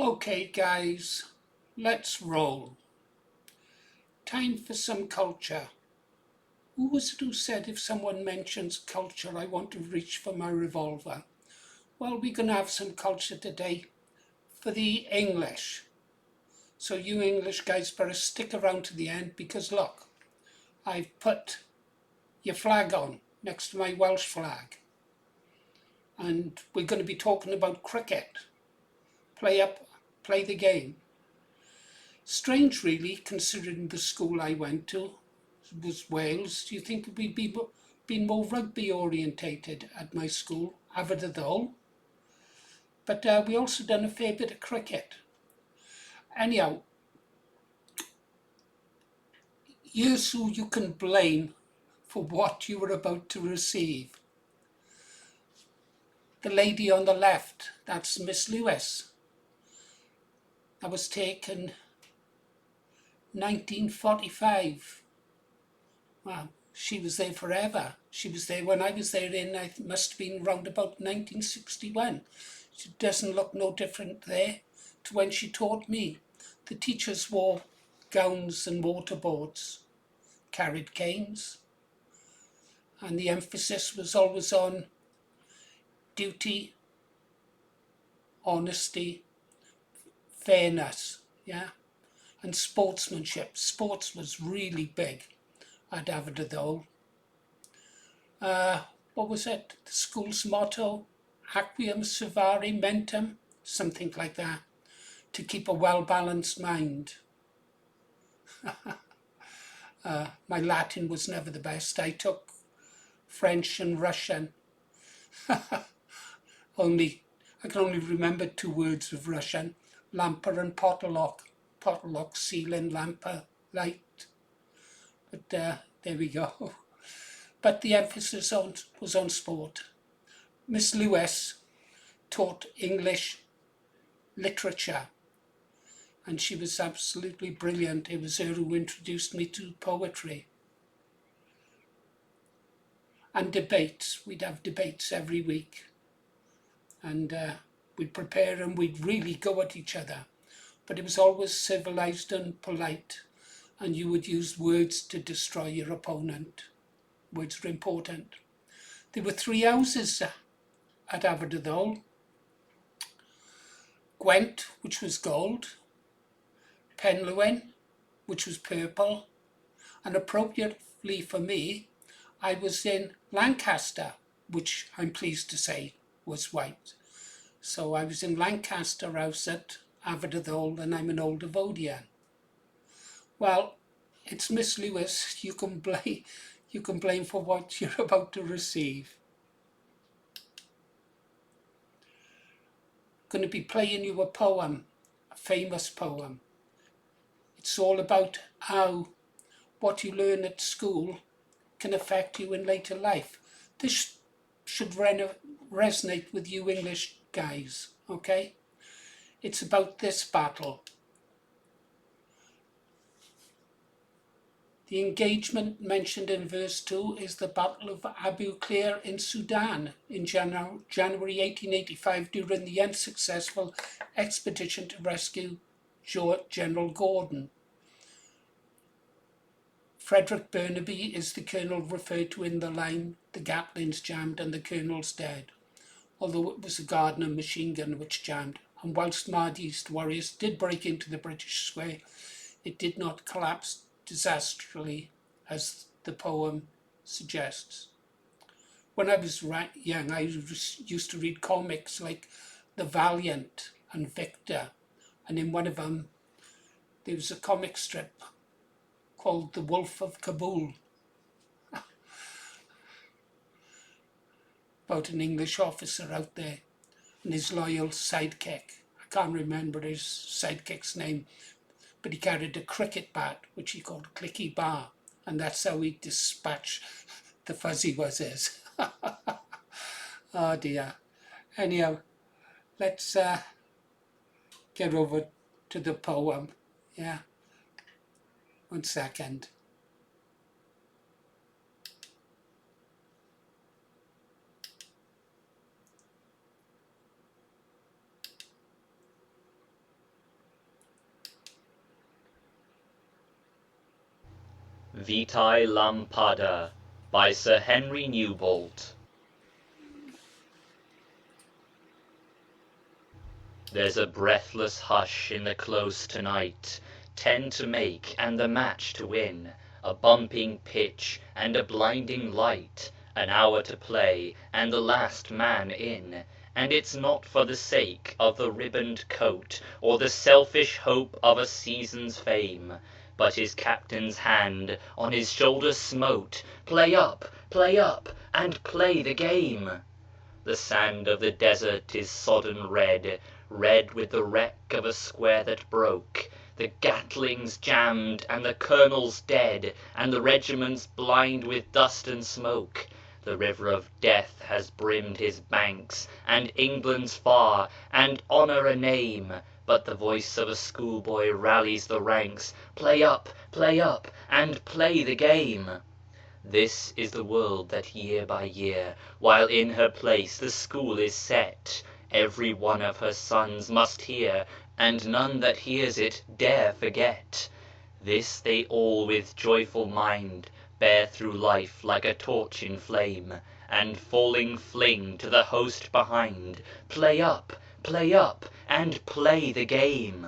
Okay guys, let's roll. Time for some culture. Who was it who said if someone mentions culture, I want to reach for my revolver? Well, we're going to have some culture today for the English. So you English guys better stick around to the end because look, I've put your flag on next to my Welsh flag. And we're going to be talking about cricket. Play the game. Strange really, considering the school I went to was Wales. Do you think we'd been more rugby orientated at my school, Aberdyddol? But we also done a fair bit of cricket. Anyhow, here's who you can blame for what you were about to receive. The lady on the left, that's Miss Lewis. That was taken 1945. Wow, she was there forever. She was there when I was there it must have been round about 1961. She doesn't look no different there to when she taught me. The teachers wore gowns and waterboards, carried canes, and the emphasis was always on duty, honesty, fairness, yeah, and sportsmanship. Sports was really big at Aberdyddol. What was it? The school's motto? Acquium servari mentem? Something like that. To keep a well-balanced mind. My Latin was never the best. I took French and Russian. I can only remember two words of Russian. Lampa and potterlock. Potterlock, ceiling, lampa, light. But there we go. But the emphasis was on sport. Miss Lewis taught English literature, and she was absolutely brilliant. It was her who introduced me to poetry. And debates. We'd have debates every week. And we'd prepare and we'd really go at each other. But it was always civilized and polite, and you would use words to destroy your opponent. Words are important. There were three houses at Aberdyddol. Gwent, which was gold, Penlywyn, which was purple, and appropriately for me, I was in Lancaster, which I'm pleased to say was white. So I was in Lancaster House at Aberdyddol, and I'm an old Devonian. Well, it's Miss Lewis you can blame for what you're about to receive. Going to be playing you a poem, a famous poem. It's all about how what you learn at school can affect you in later life. This should resonate with you English guys, okay? It's about this battle. The engagement mentioned in verse 2 is the Battle of Abu Klea in Sudan in January 1885 during the unsuccessful expedition to rescue General Gordon. Frederick Burnaby is the colonel referred to in the line, "The Gatlin's jammed and the colonel's dead," although it was a Gardner machine gun which jammed, and whilst Mahdi's warriors did break into the British square, it did not collapse disastrously as the poem suggests. When I was young, I used to read comics like The Valiant and Victor, and in one of them there was a comic strip called The Wolf of Kabul about an English officer out there and his loyal sidekick. I can't remember his sidekick's name, but he carried a cricket bat, which he called Clicky Bar, and that's how he dispatched the fuzzy wuzzers. Oh dear. Anyhow, let's get over to the poem. Yeah. 1 second. Vitaï Lampada by Sir Henry Newbolt. There's a breathless hush in the close tonight, 10 to make and the match to win, a bumping pitch and a blinding light, an hour to play and the last man in, and it's not for the sake of the ribboned coat or the selfish hope of a season's fame, but his captain's hand on his shoulder smote, play up, and play the game. The sand of the desert is sodden red, red with the wreck of a square that broke. The Gatling's jammed and the colonel's dead, and the regiment's blind with dust and smoke. The river of death has brimmed his banks, and England's far, and honour a name. But the voice of a schoolboy rallies the ranks, play up, and play the game. This is the world that year by year, while in her place the school is set, every one of her sons must hear, and none that hears it dare forget. This they all with joyful mind bear through life like a torch in flame, and falling fling to the host behind, play up, and play the game.